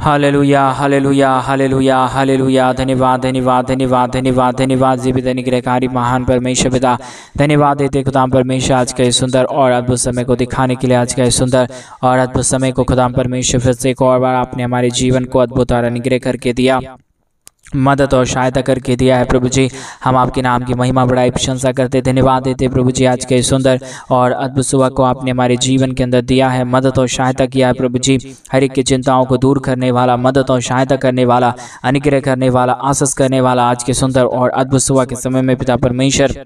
Hallelujah hallelujah hallelujah hallelujah. धन्यवाद धन्यवाद धन्यवाद धन्यवाद धन्यवाद जीवित अनुग्रहकारी महान परमेश्वर पिता, धन्यवाद देते खुदाम परमेश्वर आज के सुंदर और अद्भुत समय को दिखाने के लिए, आज के सुंदर और अद्भुत समय को खुदाम परमेश्वर फिर से एक और बार आपने हमारे जीवन को अद्भुत और अनुग्रह करके दिया, मदद और सहायता करके दिया है प्रभु जी। हम आपके नाम की महिमा बड़ाई प्रशंसा करते, धन्यवाद देते प्रभु जी। आज के सुंदर और अद्भुत सुबह को आपने हमारे जीवन के अंदर दिया है, मदद और सहायता किया है प्रभु जी। हर एक की चिंताओं को दूर करने वाला, मदद और सहायता करने वाला, अनुग्रह करने वाला, आशीष करने वाला, आज के सुंदर और अद्भुत सुबह के समय में पिता परमेश्वर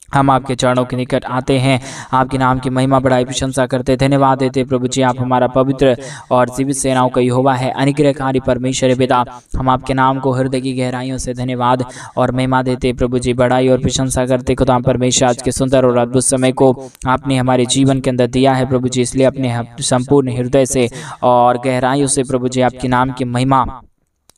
हम आपके चरणों के निकट आते हैं, आपके नाम की महिमा बड़ाई प्रशंसा करते, धन्यवाद देते प्रभु जी। आप हमारा पवित्र और जीवित सेनाओं का यहोवा है, अनुग्रहकारी परमेश्वर पिता। हम आपके नाम को हृदय की गहराइयों से धन्यवाद और महिमा देते प्रभु जी, बड़ाई और प्रशंसा करते खुदा परमेश्वर। आज के सुंदर और अद्भुत समय को आपने हमारे जीवन के अंदर दिया है प्रभु जी, इसलिए अपने संपूर्ण हृदय से और गहराइयों से प्रभु जी आपके नाम की महिमा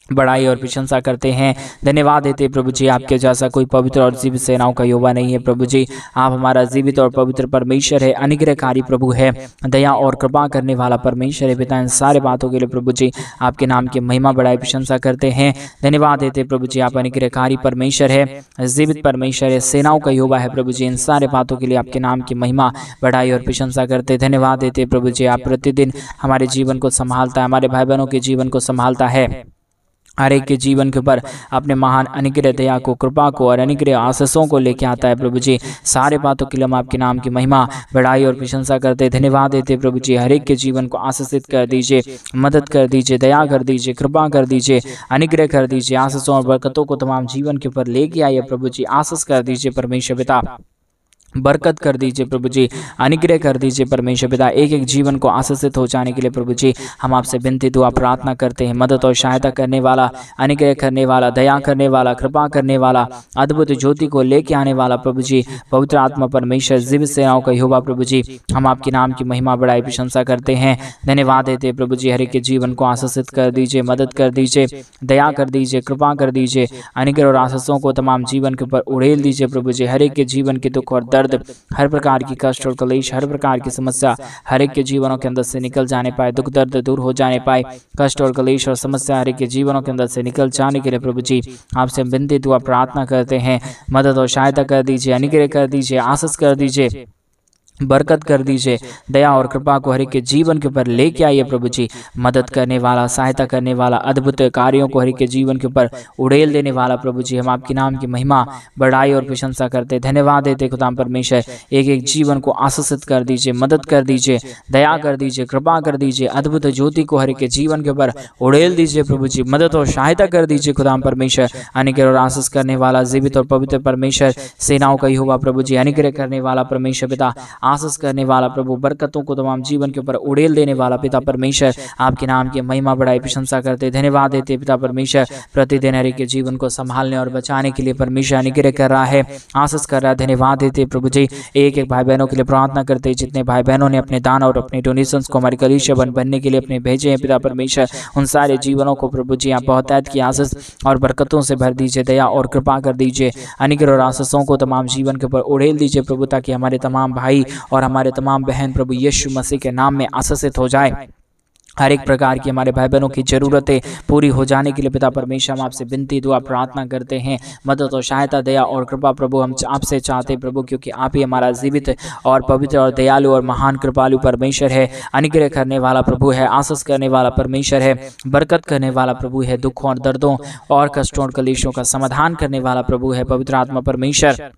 बड़ाई और प्रशंसा करते हैं, धन्यवाद देते प्रभु जी। आपके जैसा कोई पवित्र और जीवित सेनाओं का यहोवा नहीं है प्रभु जी। आप हमारा जीवित और पवित्र परमेश्वर है, अनुग्रहकारी प्रभु है, दया और कृपा करने वाला परमेश्वर है पिता। इन सारे बातों के लिए प्रभु जी आपके नाम की महिमा बड़ाई प्रशंसा करते हैं, धन्यवाद देते प्रभु जी। आप अनुग्रहकारी परमेश्वर है, जीवित परमेश्वर है, सेनाओं का यहोवा है प्रभु जी। इन सारे बातों के लिए आपके नाम की महिमा बड़ाई और प्रशंसा करते, धन्यवाद देते प्रभु जी। आप प्रतिदिन हमारे जीवन को संभालता है, हमारे भाई बहनों के जीवन को संभालता है, हर एक के जीवन के ऊपर अपने महान अनुग्रह, दया को, कृपा को और अनुग्रह आशीषों को लेके आता है प्रभु जी। सारे बातों के लिए हम आपके नाम की महिमा बड़ाई और प्रशंसा करते, धन्यवाद देते प्रभु जी। हर एक के जीवन को आशीषित कर दीजिए, मदद कर दीजिए, दया कर दीजिए, कृपा कर दीजिए, अनुग्रह कर दीजिए, आशीषों और बरकतों को तमाम जीवन के ऊपर लेके आइए प्रभु जी। आशीष कर दीजिए परमेश्वर पिता, बरकत कर दीजिए प्रभु जी, अनुग्रह कर दीजिए परमेश्वर पिता। एक एक जीवन को आशीषित हो जाने के लिए प्रभु जी हम आपसे विनती दुआ प्रार्थना करते हैं। मदद और सहायता करने वाला, अनुग्रह करने वाला, दया करने वाला, कृपा करने वाला, अद्भुत ज्योति को लेके आने वाला प्रभु जी, पवित्र आत्मा परमेश्वर, जीवित सेनाओं का यहोवा प्रभु जी। हम आपके नाम की महिमा बड़ाई प्रशंसा करते हैं, धन्यवाद देते प्रभु जी। हर एक के जीवन को आशीषित कर दीजिए, मदद कर दीजिए, दया कर दीजिए, कृपा कर दीजिए, अनुग्रह और आशीषों को तमाम जीवन के ऊपर उड़ेल दीजिए प्रभु जी। हर एक के जीवन के दुख और दर्द, हर प्रकार की कष्ट और कलेश, हर प्रकार की समस्या हर एक के जीवनों के अंदर से निकल जाने पाए, दुख दर्द दूर हो जाने पाए, कष्ट और कलेश और समस्या हर एक के जीवनों के अंदर से निकल जाने के लिए प्रभु जी आपसे विनती दुआ प्रार्थना करते हैं। मदद और सहायता कर दीजिए, अनुग्रह कर दीजिए, आशीष कर दीजिए, बरकत कर दीजिए, दया और कृपा को हर एक के जीवन के ऊपर लेके आइए प्रभु जी। मदद करने वाला, सहायता करने वाला, अद्भुत कार्यों को हर एक के जीवन के ऊपर उड़ेल देने वाला प्रभु जी। हम आपके नाम की महिमा बड़ाई और प्रशंसा करते, धन्यवाद देते खुदाम परमेश्वर। एक एक जीवन को आशीषित कर दीजिए, मदद कर दीजिए, दया कर दीजिए, कृपा कर दीजिए, अद्भुत ज्योति को हर एक के जीवन के ऊपर उड़ेल दीजिए प्रभु जी। मदद और सहायता कर दीजिए खुदाम परमेश्वर। अनुग्रह और आशीष करने वाला, जीवित और पवित्र परमेश्वर, सेनाओं का यहोवा प्रभु जी, अनुग्रह करने वाला परमेश्वर पिता, आशीष करने वाला प्रभु, बरकतों को तमाम जीवन के ऊपर उड़ेल देने वाला पिता परमेश्वर। आपके नाम की महिमा बड़ाई प्रशंसा करते, धन्यवाद देते पिता परमेश्वर। प्रतिदिन हर एक के जीवन को संभालने और बचाने के लिए परमेश्वर अनुग्रह कर रहा है, आशीष कर रहा है, धन्यवाद देते प्रभु जी। एक एक भाई बहनों के लिए प्रार्थना करते, जितने भाई बहनों ने अपने दान और अपने डोनेशंस को हमारी कलीसिया बनने के लिए अपने भेजे हैं पिता परमेश्वर, उन सारे जीवनों को प्रभु जी आप बहुतायत की आशीष और बरकतों से भर दीजिए, दया और कृपा कर दीजिए, अनुग्रह और आशीषों को तमाम जीवन के ऊपर उड़ेल दीजिए प्रभु, ताकि हमारे तमाम भाई और हमारे तमाम बहन प्रभु यीशु मसीह के नाम में आशीषित हो जाए। हर एक प्रकार की हमारे भाई बहनों की जरूरतें पूरी हो जाने के लिए पिता परमेश्वर हम आपसे विनती दुआ प्रार्थना करते हैं। मदद और सहायता, दया और कृपा प्रभु हम आपसे चाहते हैं प्रभु, क्योंकि आप ही हमारा जीवित और पवित्र और दयालु और महान कृपालु परमेश्वर है, अनुग्रह करने वाला प्रभु है, आशीष करने वाला परमेश्वर है, बरकत करने वाला प्रभु है, दुखों और दर्दों और कष्टों और कलेशों का समाधान करने वाला प्रभु है, पवित्र आत्मा परमेश्वर।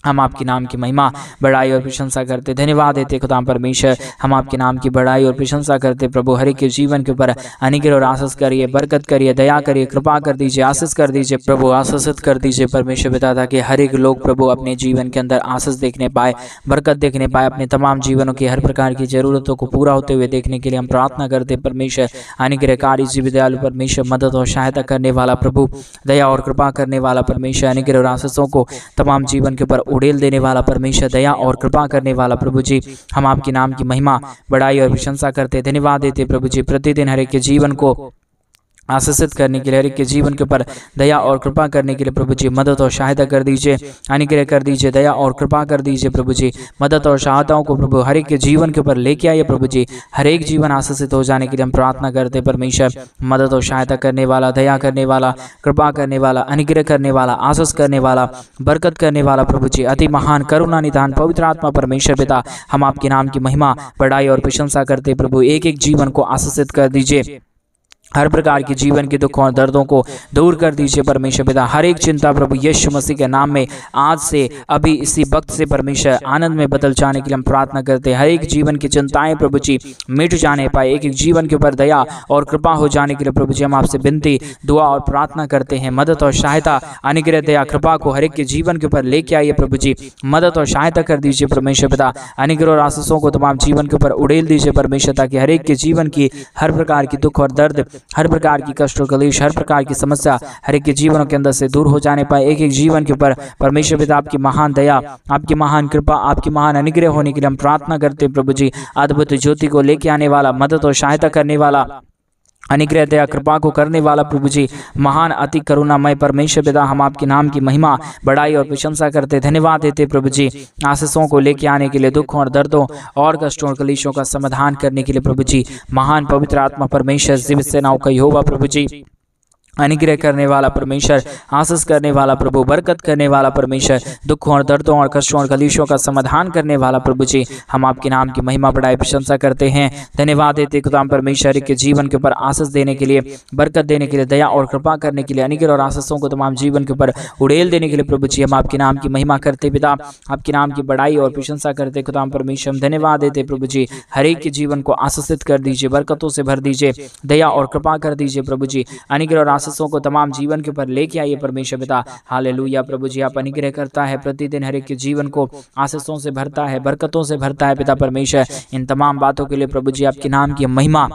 हम आपके नाम की महिमा बड़ाई और प्रशंसा करते, धन्यवाद देते खुदाम परमेश्वर। हम आपके नाम की बड़ाई और प्रशंसा करते प्रभु, हर एक के जीवन के ऊपर अनुग्रह और आशीष करिए, बरकत करिए, दया करिए, कृपा कर दीजिए, आशीष कर दीजिए प्रभु, आशीषित कर दीजिए परमेश्वर पिता, ताकि हर एक लोग प्रभु अपने जीवन के अंदर आशीष देखने पाए, बरकत देखने पाए, अपने तमाम जीवनों की हर प्रकार की जरूरतों को पूरा होते हुए देखने के लिए हम प्रार्थना करते परमेश्वर। अनुग्रहकारी जीवित दयालु परमेश्वर, मदद और सहायता करने वाला प्रभु, दया और कृपा करने वाला परमेश्वर, अनुग्रह और आशीषों को तमाम जीवन के ऊपर उड़ेल देने वाला परमेश्वर, दया और कृपा करने वाला प्रभु जी। हम आपके नाम की महिमा बड़ाई और प्रशंसा करते, धन्यवाद देते प्रभु जी। प्रतिदिन हर एक के जीवन को आशीषित करने के लिए, हर एक के जीवन के ऊपर दया और कृपा करने के लिए प्रभु जी मदद और सहायता कर दीजिए, अनुग्रह कर दीजिए, दया और कृपा कर दीजिए प्रभु जी। मदद और सहायताओं को प्रभु हर एक के जीवन के ऊपर लेके आइए प्रभु जी। हर एक जीवन आशीषित हो जाने के लिए हम प्रार्थना करते हैं परमेश्वर। मदद और सहायता करने वाला, दया करने वाला, कृपा करने वाला, अनुग्रह करने वाला, आशीष करने वाला, बरकत करने वाला प्रभु जी, अति महान करुणा निधान पवित्र आत्मा परमेश्वर पिता, हम आपके नाम की महिमा, बड़ाई और प्रशंसा करते प्रभु। एक एक जीवन को आशीषित कर दीजिए, हर प्रकार के जीवन के दुखों और दर्दों को दूर कर दीजिए परमेश्वर पिता। हर एक चिंता प्रभु यीशु मसीह के नाम में आज से, अभी इसी वक्त से परमेश्वर आनंद में बदल जाने के लिए हम प्रार्थना करते हैं। हर एक जीवन की चिंताएं प्रभु जी मिट जाने पाए, एक एक जीवन के ऊपर दया और कृपा हो जाने के लिए प्रभु जी हम आपसे विनती, दुआ और प्रार्थना करते हैं। मदद और सहायता, अनुग्रह, दया, कृपा को हर एक के जीवन के ऊपर लेके आइए प्रभु जी। मदद और सहायता कर दीजिए परमेश्वर पिता। अनुग्रह और आशीषों को तमाम जीवन के ऊपर उड़ेल दीजिए परमेश्वर, ताकि हर एक के जीवन की हर प्रकार की दुख और दर्द, हर प्रकार की कष्ट और कलेश, हर प्रकार की समस्या हर एक के जीवनों के अंदर से दूर हो जाने पाए। एक एक जीवन के ऊपर परमेश्वर पिता आपकी महान दया, आपकी महान कृपा, आपकी महान अनुग्रह होने के लिए हम प्रार्थना करते हैं प्रभु जी। अद्भुत ज्योति को लेके आने वाला, मदद और सहायता करने वाला, अनुग्रह, दया, कृपा को करने वाला प्रभु जी, महान अति करुणामय परमेश्वर पिता, हम आपके नाम की महिमा, बड़ाई और प्रशंसा करते, धन्यवाद देते प्रभु जी। आशीषों को लेके आने के लिए, दुखों और दर्दों और कष्टों और कलेशों का समाधान करने के लिए प्रभु जी, महान पवित्र आत्मा परमेश्वर, जीवित सेनाओं का यहोवा प्रभु जी, अनुग्रह करने वाला परमेश्वर, आशीष करने वाला प्रभु, बरकत करने वाला परमेश्वर, दुखों और दर्दों और कष्टों और कलेशों का समाधान करने वाला प्रभु जी, हम आपके नाम की महिमा, बड़ाई, प्रशंसा करते हैं, धन्यवाद देते खुदाम परमेश्वर के जीवन के ऊपर आशीष देने के लिए, बरकत देने के लिए, दया और कृपा करने के लिए, अनुग्रह और आशीषों को तमाम जीवन के ऊपर उड़ेल देने के लिए प्रभु जी, हम आपके नाम की महिमा करते पिता, आपके नाम की बड़ाई और प्रशंसा करते खुदाम परमेश्वर, धन्यवाद देते प्रभु जी। हर एक के जीवन को आशीषित कर दीजिए, बरकतों से भर दीजिए, दया और कृपा कर दीजिए प्रभु जी। अनुग्रह और आशीषों को तमाम जीवन के ऊपर लेके आइए परमेश्वर पिता। हालेलुया प्रभु जी, आप अनुग्रह करता है, प्रतिदिन हर एक के जीवन को आशीषों से भरता है, बरकतों से भरता है पिता परमेश्वर। इन तमाम बातों के लिए प्रभु जी आपके नाम की महिमा,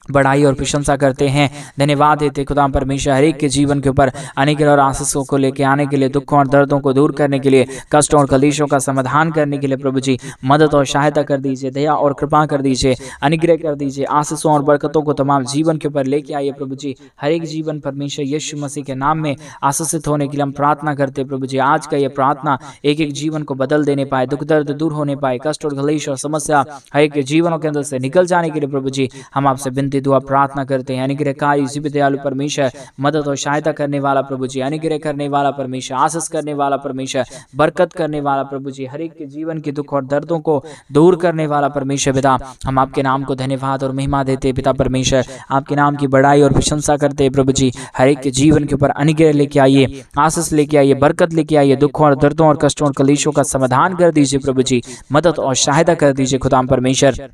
बड़ाई और प्रशंसा करते हैं, धन्यवाद देते खुदा परमेश्वर। हर एक के जीवन के ऊपर अनुग्रह और आशीषों को लेके आने के लिए, दुखों और दर्दों को दूर करने के लिए, कष्टों और कलेशों का समाधान करने के लिए प्रभु जी मदद और सहायता कर दीजिए, दया और कृपा कर दीजिए, अनुग्रह कर दीजिए, आशीषों और बरकतों को तमाम जीवन के ऊपर लेके आइए प्रभु जी। हर एक जीवन परमेश्वर यीशु मसीह के नाम में आशीषित होने के लिए हम प्रार्थना करते प्रभु जी। आज का ये प्रार्थना एक एक जीवन को बदल देने पाए, दुख दर्द दूर होने पाए, कष्ट और कलेश और समस्या हर एक के जीवनों के अंदर से निकल जाने के लिए प्रभु जी हम आपसे विनती, दुआ, प्रार्थना करते हैं। अनुग्रहकारी, जीवित, दयालु परमेश्वर, मदद और सहायता करने वाला प्रभु जी, अनुग्रह करने वाला परमेश्वर, आशीष करने वाला परमेश्वर, बरकत करने वाला प्रभु जी, हर एक के जीवन के दुख और दर्दों को दूर करने वाला परमेश्वर पिता, हम आपके नाम को धन्यवाद और महिमा देते पिता परमेश्वर। आपके नाम की बड़ाई और प्रशंसा करते हैं प्रभु जी। हर एक के जीवन के ऊपर अनुग्रह लेके आइए, आशीष लेके आइए, बरकत लेके आइए, दुखों और दर्दों और कष्टों और कलेशों का समाधान कर दीजिए प्रभु जी, मदद और सहायता कर दीजिए खुदाम परमेश्वर।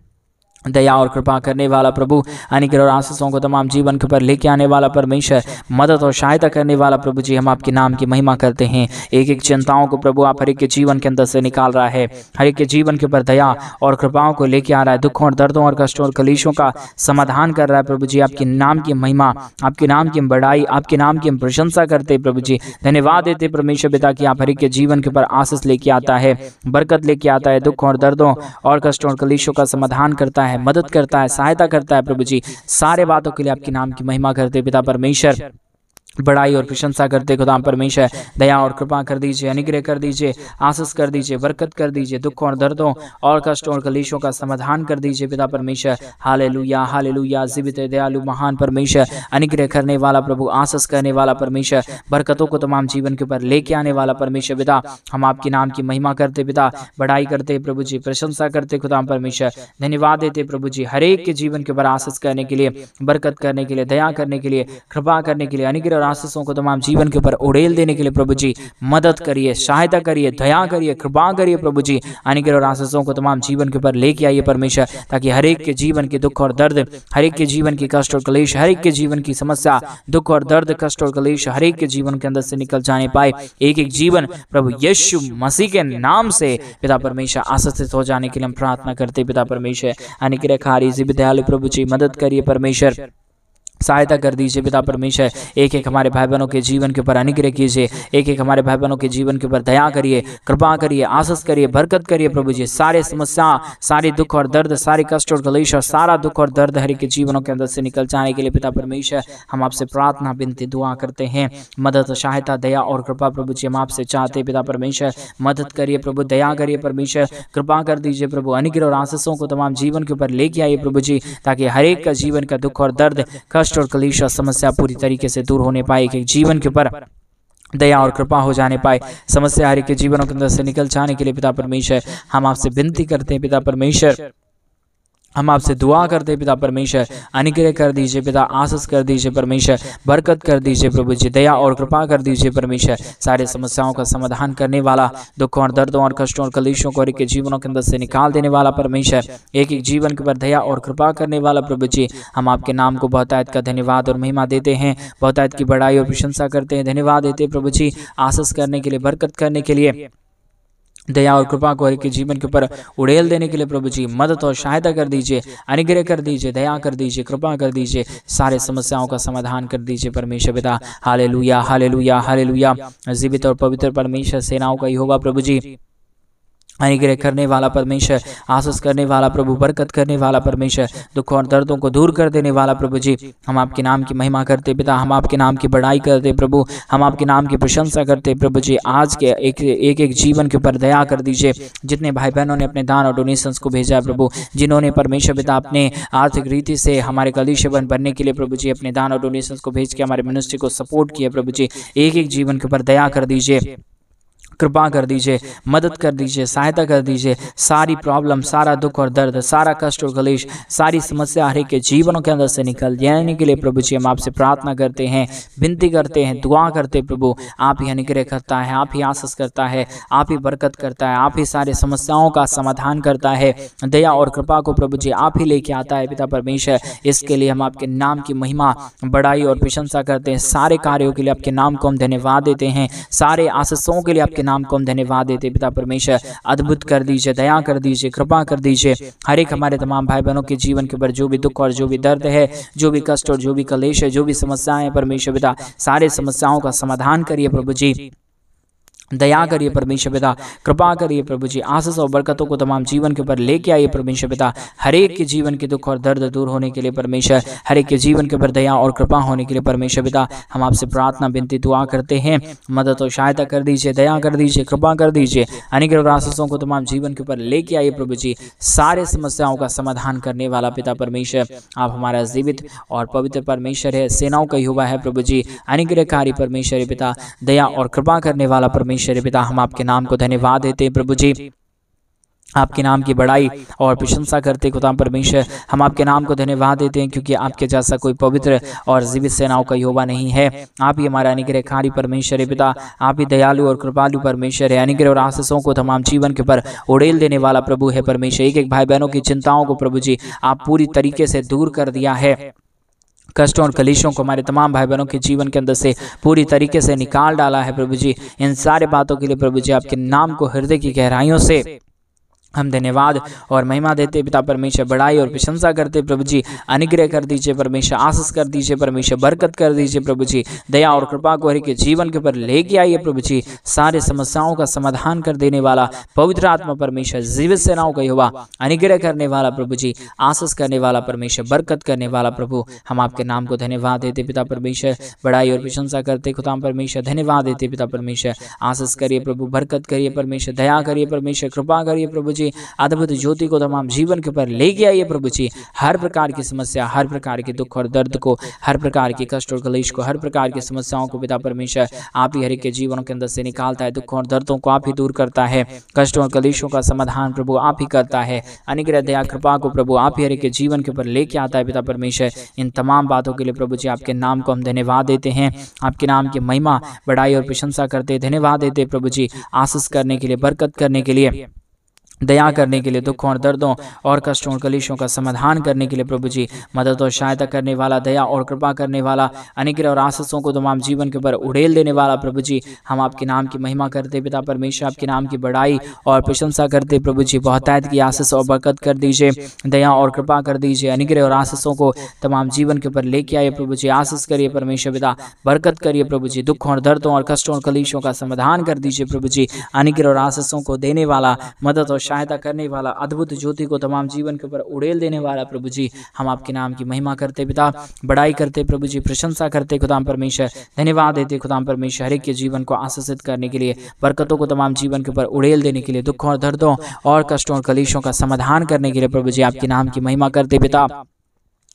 दया और कृपा करने वाला प्रभु, अनुग्रह और आशीषों को तमाम जीवन के ऊपर लेके आने वाला परमेश्वर, मदद और सहायता करने वाला प्रभु जी, हम आपके नाम की महिमा करते हैं। एक एक चिंताओं को प्रभु आप हर एक के जीवन के अंदर से निकाल रहा है, हर एक के जीवन के ऊपर दया और कृपाओं को लेके आ रहा है, दुखों और दर्दों और कष्टों और कलेशों का समाधान कर रहा है प्रभु जी। आपके नाम की महिमा, आपके नाम की बड़ाई, आपके नाम की प्रशंसा करते प्रभु जी, धन्यवाद देते परमेश्वर पिता कि आप हर एक के जीवन के ऊपर आशीष लेके आता है, बरकत लेके आता है, दुखों और दर्दों और कष्टों और कलेशों का समाधान करता है, मदद करता है, सहायता करता है प्रभु जी। सारे बातों के लिए आपके नाम की महिमा करते पिता परमेश्वर, बड़ाई और प्रशंसा करते खुदा परमेश्वर। दया और कृपा कर दीजिए, अनुग्रह कर दीजिए, आशीष कर दीजिए, बरकत कर दीजिए, दुखों और दर्दों और कष्टों और कलेशों का समाधान कर दीजिए पिता परमेश्वर। हालेलुया हालेलुया, जीवित, दयालु, महान परमेश्वर, अनुग्रह करने वाला प्रभु, आशीष करने वाला परमेश्वर, बरकतों को तमाम जीवन के ऊपर लेके आने वाला परमेश्वर पिता, हम आपके नाम की महिमा करते पिता, बड़ाई करते प्रभु जी, प्रशंसा करते खुदा परमेश्वर, धन्यवाद देते प्रभु जी। हर एक के जीवन के ऊपर आशीष करने के लिए, बरकत करने के लिए, दया करने के लिए, कृपा करने के लिए, अनुग्रह आशीषों को तमाम जीवन के ऊपर उड़ेल देने के लिए प्रभु जी मदद करिए, सहायता करिए, दया करिए, कृपा करिए प्रभु जी। अनुग्रह और आशीषों को तमाम जीवन के ऊपर लेके आइए परमेश्वर, ताकि हर एक के जीवन के दुख और दर्द, हर एक के जीवन की कष्ट और कलेश, हर एक के जीवन की समस्या, दुख और दर्द, कष्ट और कलेश हर एक के जीवन के अंदर से निकल जाने पाए। एक एक जीवन प्रभु यीशु मसीह के नाम से पिता परमेश्वर आशीषित हो जाने के लिए हम प्रार्थना करते पिता परमेश्वर। अनुग्रहकारी, जीवित, दयालु प्रभु जी, मदद करिए परमेश्वर, सहायता कर दीजिए पिता परमेश्वर। एक एक हमारे भाई बहनों के जीवन के ऊपर अनुग्रह कीजिए, एक एक हमारे भाई बहनों के जीवन के ऊपर दया करिए, कृपा करिए, आशीष करिए, बरकत करिए प्रभु जी। सारे समस्या, सारे दुख और दर्द, सारे कष्ट और क्लेश और सारा दुख और दर्द हर एक के जीवनों के अंदर से निकल जाने के लिए पिता परमेश्वर हम आपसे प्रार्थना विनती दुआ करते हैं। मदद, सहायता, दया और कृपा प्रभु जी हम आपसे चाहते हैं पिता परमेश्वर। मदद करिए प्रभु, दया करिए परमेश्वर, कृपा कर दीजिए प्रभु। अनुग्रह और आशीषों को तमाम जीवन के ऊपर लेके आइए प्रभु जी, ताकि हर एक का जीवन का दुख और दर्द, कष्ट और क्लेश और समस्या पूरी तरीके से दूर होने पाए, कि जीवन के ऊपर दया और कृपा हो जाने पाए, समस्या हर एक के जीवनों के अंदर से निकल जाने के लिए पिता परमेश्वर हम आपसे विनती करते हैं पिता परमेश्वर। हम आपसे दुआ करते हैं पिता परमेश्वर, अनुग्रह कर दीजिए पिता, आशीष कर दीजिए परमेश्वर, बरकत कर दीजिए प्रभु जी, दया और कृपा कर दीजिए परमेश्वर। सारे समस्याओं का समाधान करने वाला, दुखों और दर्दों और कष्टों और कलेशों को के जीवनों के अंदर से निकाल देने वाला परमेश्वर, एक एक जीवन के ऊपर दया और कृपा करने वाला प्रभु जी, हम आपके नाम को बहुतायत का धन्यवाद और महिमा देते हैं, बहुतायत की बड़ाई और प्रशंसा करते हैं, धन्यवाद देते हैं प्रभु जी, आशीष करने के लिए, बरकत करने के लिए, दया और कृपा को हर के जीवन के ऊपर उड़ेल देने के लिए प्रभु जी मदद और सहायता कर दीजिए, अनुग्रह कर दीजिए, दया कर दीजिए, कृपा कर दीजिए, सारे समस्याओं का समाधान कर दीजिए परमेश्वर पिता। Hallelujah, hallelujah, hallelujah. जीवित और पवित्र परमेश्वर, सेनाओं का यहोवा प्रभु जी, अनुग्रह करने वाला परमेश्वर, आशीष करने वाला प्रभु, बरकत करने वाला परमेश्वर, दुखों और दर्दों को दूर कर देने वाला प्रभु जी, हम आपके नाम की महिमा करते पिता, हम आपके नाम की बड़ाई करते प्रभु, हम आपके नाम की प्रशंसा करते प्रभु जी। आज के एक जीवन के ऊपर दया कर दीजिए। जितने भाई बहनों ने अपने दान और डोनेशंस को भेजा है प्रभु, जिन्होंने परमेश्वर पिता अपने आर्थिक रीति से हमारे कलीसिया बनने के लिए प्रभु जी अपने दान और डोनेशंस को भेज के हमारे मिनिस्ट्री को सपोर्ट किया प्रभु जी, एक एक जीवन के ऊपर दया कर दीजिए, कृपा कर दीजिए, मदद कर दीजिए, सहायता कर दीजिए। सारी प्रॉब्लम, सारा दुख और दर्द, सारा कष्ट और क्लेश, सारी समस्या हर एक के जीवनों के अंदर से निकल जाने के लिए प्रभु जी हम आपसे प्रार्थना करते हैं, विनती करते हैं, दुआ करते हैं प्रभु। आप ही अनुग्रह करता है, आप ही आशीष करता है, आप ही बरकत करता है, आप ही सारे समस्याओं का समाधान करता है, दया और कृपा को प्रभु जी आप ही लेके आता है पिता परमेश्वर। इसके लिए हम आपके नाम की महिमा, बड़ाई और प्रशंसा करते हैं। सारे कार्यों के लिए आपके नाम को हम धन्यवाद देते हैं, सारे आशीषों के लिए आपके नाम को हम धन्यवाद देते पिता परमेश्वर। अद्भुत कर दीजिए, दया कर दीजिए, कृपा कर दीजिए। हर एक हमारे तमाम भाई बहनों के जीवन के ऊपर जो भी दुख और जो भी दर्द है, जो भी कष्ट और जो भी कलेश है, जो भी समस्याएं हैं परमेश्वर पिता, सारे समस्याओं का समाधान करिए प्रभु जी, दया करिए परमेश्वर पिता, कृपा करिए प्रभु जी, आशीष और बरकतों को तमाम जीवन के ऊपर लेके आइए परमेश्वर पिता। हर एक के जीवन के दुख और दर्द दूर होने के लिए परमेश्वर, हर एक के जीवन के ऊपर दया और कृपा होने के लिए परमेश्वर पिता हम आपसे प्रार्थना विनती दुआ करते हैं। मदद और सहायता कर दीजिए, दया कर दीजिए, कृपा कर दीजिए, अनुग्रह और आशीषों को तमाम जीवन के ऊपर लेके आइए प्रभु जी। सारे समस्याओं का समाधान करने वाला पिता परमेश्वर, आप हमारा जीवित और पवित्र परमेश्वर है, सेनाओं का यहोवा है प्रभु जी, अनुग्रहकारी परमेश्वर पिता, दया और कृपा करने वाला परमेश्वर पिता। हम आपके नाम को धन्यवाद देते हैं प्रभु जी, आपके नाम की बड़ाई और प्रशंसा करते खुदा परमेश्वर। हम आपके नाम को धन्यवाद देते हैं, क्योंकि आपके जैसा कोई पवित्र और जीवित सेनाओं का यहोवा नहीं है। आप ही हमारा अनुग्रहकारी परमेश्वर है पिता, आप ही दयालु और कृपालु परमेश्वर है। अनुग्रह और आशीषों को तमाम जीवन के ऊपर उड़ेल देने वाला प्रभु है परमेश्वर। एक एक भाई बहनों की चिंताओं को प्रभु जी आप पूरी तरीके से दूर कर दिया है, कष्टों और कलेशों को हमारे तमाम भाई बहनों के जीवन के अंदर से पूरी तरीके से निकाल डाला है प्रभु जी। इन सारे बातों के लिए प्रभु जी आपके नाम को हृदय की गहराइयों से हम धन्यवाद और महिमा देते पिता परमेश्वर, बड़ाई और प्रशंसा करते प्रभु जी। अनुग्रह कर दीजिए परमेश्वर, आशीष कर दीजिए परमेश्वर, बरकत कर दीजिए प्रभु जी, दया और कृपा को हर के जीवन के ऊपर लेके आइए प्रभु जी। सारे समस्याओं का समाधान कर देने वाला पवित्र आत्मा परमेश्वर, जीवित सेनाओं का यहोवा, अनुग्रह करने वाला प्रभु जी, आशीष करने वाला परमेश्वर, बरकत करने वाला प्रभु, हम आपके नाम को धन्यवाद देते पिता परमेश्वर, बड़ाई और प्रशंसा करते खुदा परमेश्वर, धन्यवाद देते पिता परमेश्वर। आशीष करिए प्रभु, बरकत करिए परमेश्वर, दया करिए परमेश्वर, कृपा करिए प्रभु जी। अद्भुत ज्योति को तमाम जीवन के ऊपर लेके आइए प्रभु जी। हर प्रकार की समस्या, हर प्रकार के दुख और दर्द को, हर प्रकार के कष्ट और कलेश को, हर प्रकार की समस्याओं को पिता परमेश्वर आप ही हर एक के जीवनों के अंदर से निकालता है। दुखों और दर्दों को आप ही दूर करता है, कष्टों और कलेशों का समाधान प्रभु आप ही करता है। अनुग्रह दया कृपा को प्रभु आप ही हर एक के जीवन के ऊपर लेके आता है पिता परमेश्वर। इन तमाम बातों के लिए प्रभु जी आपके नाम को हम धन्यवाद देते हैं, आपके नाम की महिमा, बड़ाई और प्रशंसा करते, धन्यवाद देते प्रभु जी, आशीष करने के लिए, बरकत करने के लिए, दया करने के लिए, दुखों और दर्दों और कष्टों और कलेशों का समाधान करने के लिए प्रभु जी, मदद और सहायता करने वाला, दया और कृपा करने वाला, अनुग्रह और आशीषों को तमाम जीवन के ऊपर उड़ेल देने वाला प्रभु जी, हम आपके नाम की महिमा करते पिता परमेश्वर, आपके नाम की बड़ाई और प्रशंसा करते प्रभु जी। बहुतायत की आशीष और बरकत कर दीजिए, दया और कृपा कर दीजिए, अनुग्रह और आशीषों को तमाम जीवन के ऊपर लेके आइए प्रभु जी। आशीष करिए परमेश्वर पिता, बरकत करिए प्रभु जी। दुखों और दर्दों और कष्टों और कलेशों का समाधान कर दीजिए प्रभु जी। अनुग्रह और आशीषों को देने वाला, मदद और सहायता करने वाला, अद्भुत ज्योति को तमाम जीवन के ऊपर उड़ेल देने वाला प्रभु जी, हम आपके नाम की महिमा करते पिता, बड़ाई करते प्रभु जी, प्रशंसा करते खुदाम परमेश्वर, धन्यवाद देते खुदाम परमेश्वर, हर एक के जीवन को आशीषित करने के लिए, बरकतों को तमाम जीवन के ऊपर उड़ेल देने के लिए, दुखों और दर्दों और कष्टों और कलेशों का समाधान करने के लिए प्रभु जी, आपके नाम की महिमा करते पिता,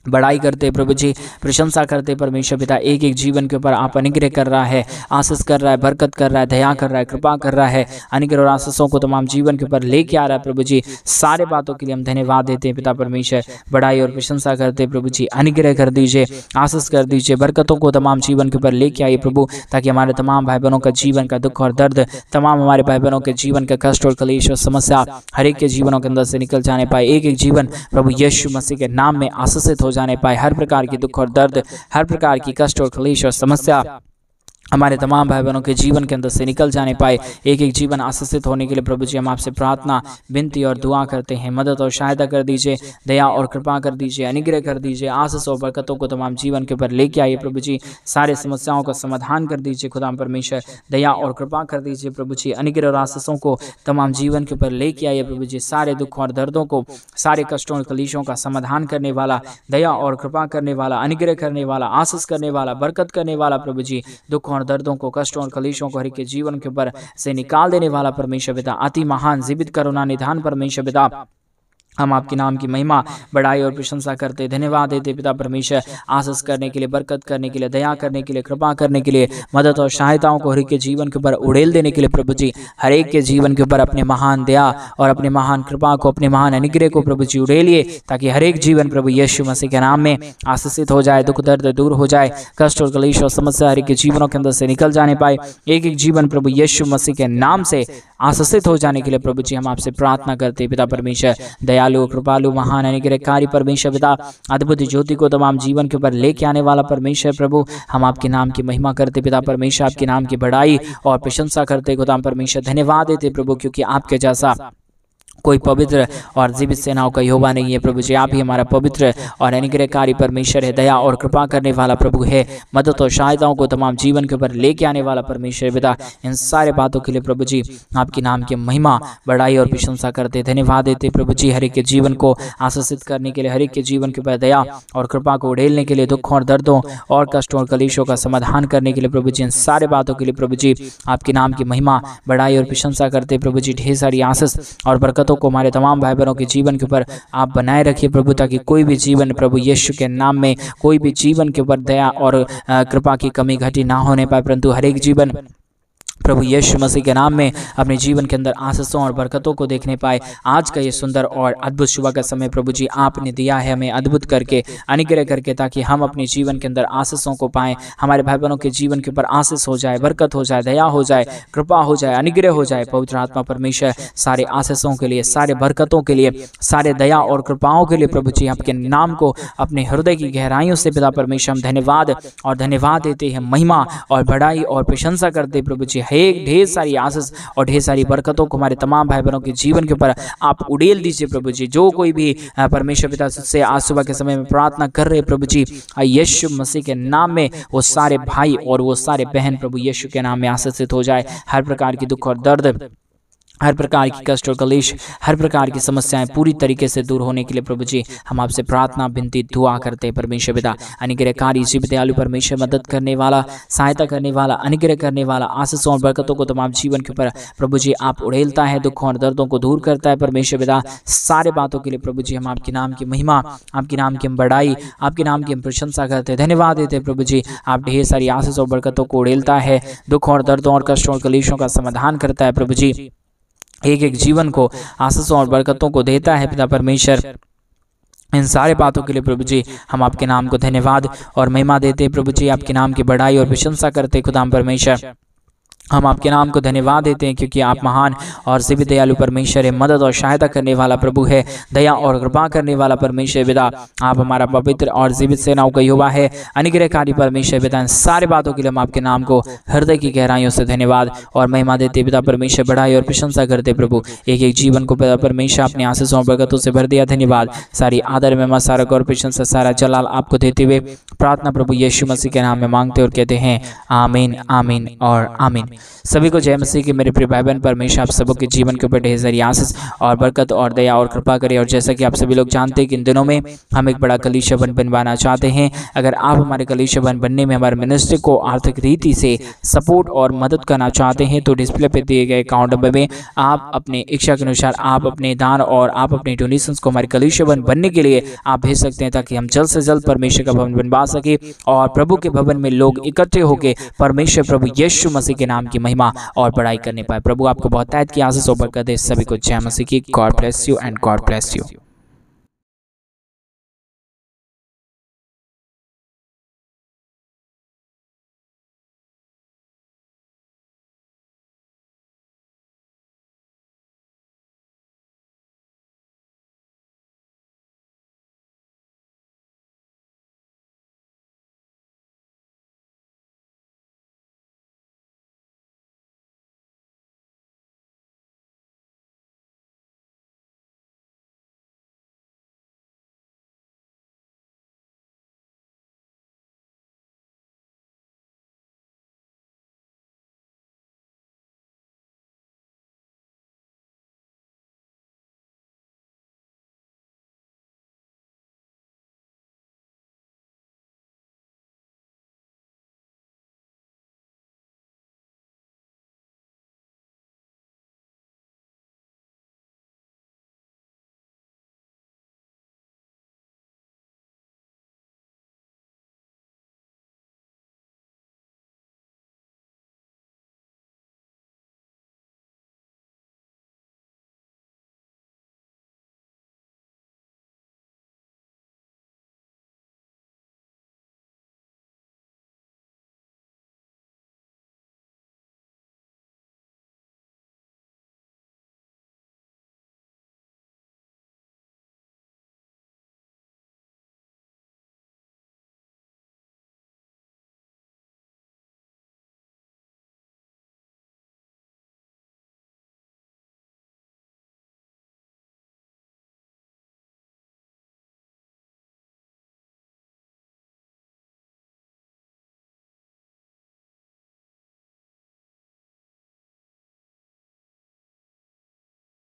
बड़ाई करते प्रभु जी, प्रशंसा करते परमेश्वर पिता। एक एक जीवन के ऊपर आप अनुग्रह कर रहा है, आशीष कर रहा है, बरकत कर रहा है, दया कर रहा है, कृपा कर रहा है, अनुग्रह और आशीषों को तमाम जीवन के ऊपर लेके आ रहा है प्रभु जी। सारे बातों के लिए हम धन्यवाद देते हैं पिता परमेश्वर, बड़ाई और प्रशंसा करते प्रभु जी। अनुग्रह कर दीजिए, आशीष कर दीजिए, बरकतों को तमाम जीवन के ऊपर लेके आइए प्रभु, ताकि हमारे तमाम भाई बहनों का जीवन का दुख और दर्द, तमाम हमारे भाई बहनों के जीवन का कष्ट और कलेश और समस्या हर एक के जीवनों के अंदर से निकल जाने पाए। एक एक जीवन प्रभु यीशु मसीह के नाम में आशीषित हो जाने पाए। हर प्रकार की दुख और दर्द, हर प्रकार की कष्ट और क्लेश और समस्या हमारे तमाम भाई बहनों के जीवन के अंदर से निकल जाने पाए। एक एक जीवन आशीषित होने के लिए प्रभु जी, हम आपसे प्रार्थना, विनती और दुआ करते हैं। मदद और सहायता कर दीजिए, दया और कृपा कर दीजिए, अनुग्रह कर दीजिए, आशीष और बरकतों को तमाम जीवन के ऊपर लेके आइए प्रभु जी। सारे समस्याओं का समाधान कर दीजिए खुदा परमेश्वर, दया और कृपा कर दीजिए प्रभु जी। अनुग्रह और आशीषों को तमाम जीवन के ऊपर लेके आइए प्रभु जी। सारे दुखों और दर्दों को, सारे कष्टों और कलेशों का समाधान करने वाला, दया और कृपा करने वाला, अनुग्रह करने वाला, आशीष करने वाला, बरकत करने वाला प्रभु जी। दुखों और दर्दों को, कष्टों और कलेशों को हर एक के जीवन के ऊपर से निकाल देने वाला परमेश्वर पिता, अति महान जीवित करुणा निधान परमेश्वर पिता, हम आपके नाम की महिमा, बड़ाई और प्रशंसा करते, धन्यवाद देते पिता परमेश्वर। आशीष करने के लिए, बरकत करने के लिए, दया करने के लिए, कृपा करने के लिए, मदद और सहायताओं को हर एक के जीवन के ऊपर उड़ेल देने के लिए प्रभु जी। हर एक के जीवन के ऊपर अपने महान दया और अपने महान कृपा को, अपने महान अनुग्रह को प्रभु जी उड़ेलिए, ताकि हर एक जीवन प्रभु यीशु मसीह के नाम में आशीषित हो जाए, दुख दर्द दूर हो जाए, कष्ट और कलेश और समस्या हर एक के जीवनों के अंदर से निकल जाने पाए। एक एक जीवन प्रभु यीशु मसीह के नाम से आशीषित हो जाने के लिए प्रभु जी, हम आपसे प्रार्थना करते पिता परमेश्वर। दयालु, कृपालु, महान अनुग्रहकारी परमेश्वर पिता, अद्भुत ज्योति को तमाम जीवन के ऊपर लेके आने वाला परमेश्वर प्रभु, हम आपके नाम की महिमा करते पिता परमेश्वर, आपके नाम की बड़ाई और प्रशंसा करते खुदा परमेश्वर। धन्यवाद देते प्रभु, क्योंकि आपके जैसा कोई पवित्र और जीवित सेनाओं का यहोवा नहीं है प्रभु जी। आप ही हमारा पवित्र और अनुग्रहकारी परमेश्वर है, दया और कृपा करने वाला प्रभु है, मदद और सहायताओं को तमाम जीवन के ऊपर लेके आने वाला परमेश्वर पिता। इन सारे बातों के लिए प्रभु जी, आपके नाम की महिमा, बड़ाई और प्रशंसा करते, धन्यवाद देते प्रभु जी। हर एक के जीवन को आशीषित करने के लिए, हर एक के जीवन के ऊपर दया और कृपा को उड़ेलने के लिए, दुखों और दर्दों और कष्टों और कलेशों का समाधान करने के लिए प्रभु जी, इन सारे बातों के लिए प्रभु जी, आपके नाम की महिमा, बड़ाई और प्रशंसा करते प्रभु जी। ढेर सारी आशीष और बरकतों को हमारे तमाम भाई बहनों के जीवन के ऊपर आप बनाए रखिए प्रभु, ताकि कोई भी जीवन प्रभु यीशु के नाम में, कोई भी जीवन के ऊपर दया और कृपा की कमी घटी ना होने पाए, परंतु हर एक जीवन प्रभु यीशु मसीह के नाम में अपने जीवन के अंदर आशीषों और बरकतों को देखने पाए। आज का ये सुंदर और अद्भुत सुबह का समय प्रभु जी, आपने दिया है हमें अद्भुत करके, अनुग्रह करके, ताकि हम अपने जीवन के अंदर आशीषों को पाएं। हमारे भाई बहनों के जीवन के ऊपर आशीष हो जाए, बरकत हो जाए, दया हो जाए, कृपा हो जाए, अनुग्रह हो जाए। पवित्र आत्मा परमेश्वर सारे आशीषों के लिए, सारे बरकतों के लिए, सारे दया और कृपाओं के लिए प्रभु जी, आपके नाम को अपने हृदय की गहराइयों से पिता परमेश्वर हम धन्यवाद देते हैं, महिमा और बड़ाई और प्रशंसा करते प्रभु जी। ढेर सारी आशीष और ढेर सारी बरकतों को हमारे तमाम भाई बहनों के जीवन के ऊपर आप उड़ेल दीजिए प्रभु जी। जो कोई भी परमेश्वर पिता से आज सुबह के समय में प्रार्थना कर रहे प्रभु जी, यीशु मसीह के नाम में वो सारे भाई और वो सारे बहन प्रभु यीशु के नाम में आशीषित हो जाए। हर प्रकार की दुख और दर्द, हर प्रकार की कष्ट और कलेश, हर प्रकार की समस्याएं पूरी तरीके से दूर होने के लिए प्रभु जी, हम आपसे प्रार्थना, विनती, दुआ करते हैं परमेश्वर पिता। अनुग्रहकारी, जीवित, दयालु परमेश्वर, मदद करने वाला, सहायता करने वाला, अनुग्रह करने वाला, आशीषों और बरकतों को तमाम जीवन के ऊपर प्रभु जी आप उड़ेलता है, दुखों और दर्दों को दूर करता है परमेश्वर पिता। सारे बातों के लिए प्रभु जी, हम आपके नाम की महिमा, आपके नाम की हम बड़ाई, आपके नाम की हम प्रशंसा करते हैं, धन्यवाद देते हैं प्रभु जी। आप ढेर सारी आशीष और बरकतों को उड़ेलता है, दुखों और दर्दों और कष्टों और कलेशों का समाधान करता है प्रभु जी। एक एक जीवन को आशीषों और बरकतों को देता है पिता परमेश्वर। इन सारे बातों के लिए प्रभु जी, हम आपके नाम को धन्यवाद और महिमा देते हैं प्रभु जी। आपके नाम की बड़ाई और प्रशंसा करते खुदा परमेश्वर। हम आपके नाम को धन्यवाद देते हैं क्योंकि आप महान और जीवित दयालु परमेश्वर है, मदद और सहायता करने वाला प्रभु है, दया और कृपा करने वाला परमेश्वर पिता। आप हमारा पवित्र और जीवित सेनाओं का युवा है, अनुग्रहकारी परमेश्वर पिता। इन सारे बातों के लिए हम आपके नाम को हृदय की गहराइयों से धन्यवाद और महिमा देते पिता परमेश्वर, बढ़ाई और प्रशंसा करते प्रभु। एक एक जीवन को पिता परमेश्वर अपने आशीषों और बरकतों से भर दिया। धन्यवाद। सारी आदर महिमा, सारा गौरव, प्रशंसा, सारा जलाल आपको देते हुए प्रार्थना प्रभु यीशु मसीह के नाम में मांगते और कहते हैं आमीन, आमीन और आमीन। सभी को जय मसीह की मेरे प्रिय भाई बहन। परमेश्वर आप सबों के जीवन के ऊपर ढेर सारी आशीष और बरकत और दया और कृपा करे। और जैसा कि आप सभी लोग जानते हैं कि इन दिनों में हम एक बड़ा कलीसिया बनवाना चाहते हैं। अगर आप हमारे कलीसिया बनने में हमारे मिनिस्ट्री को आर्थिक रीति से सपोर्ट और मदद करना चाहते हैं तो डिस्प्ले पे दिए गए अकाउंट नंबर में आप अपने इच्छा के अनुसार आप अपने दान और आप अपने डोनेशंस को हमारे कलीसिया बनने के लिए आप भेज सकते हैं, ताकि हम जल्द से जल्द परमेश्वर का भवन बनवा सके और प्रभु के भवन में लोग इकट्ठे होकर परमेश्वर प्रभु यीशु मसीह के नाम की महिमा और बड़ाई करने पाए। प्रभु आपको बहुत तैयार की आशीष और बरकत दे। सभी को जय मसीह की। God bless you and God bless you.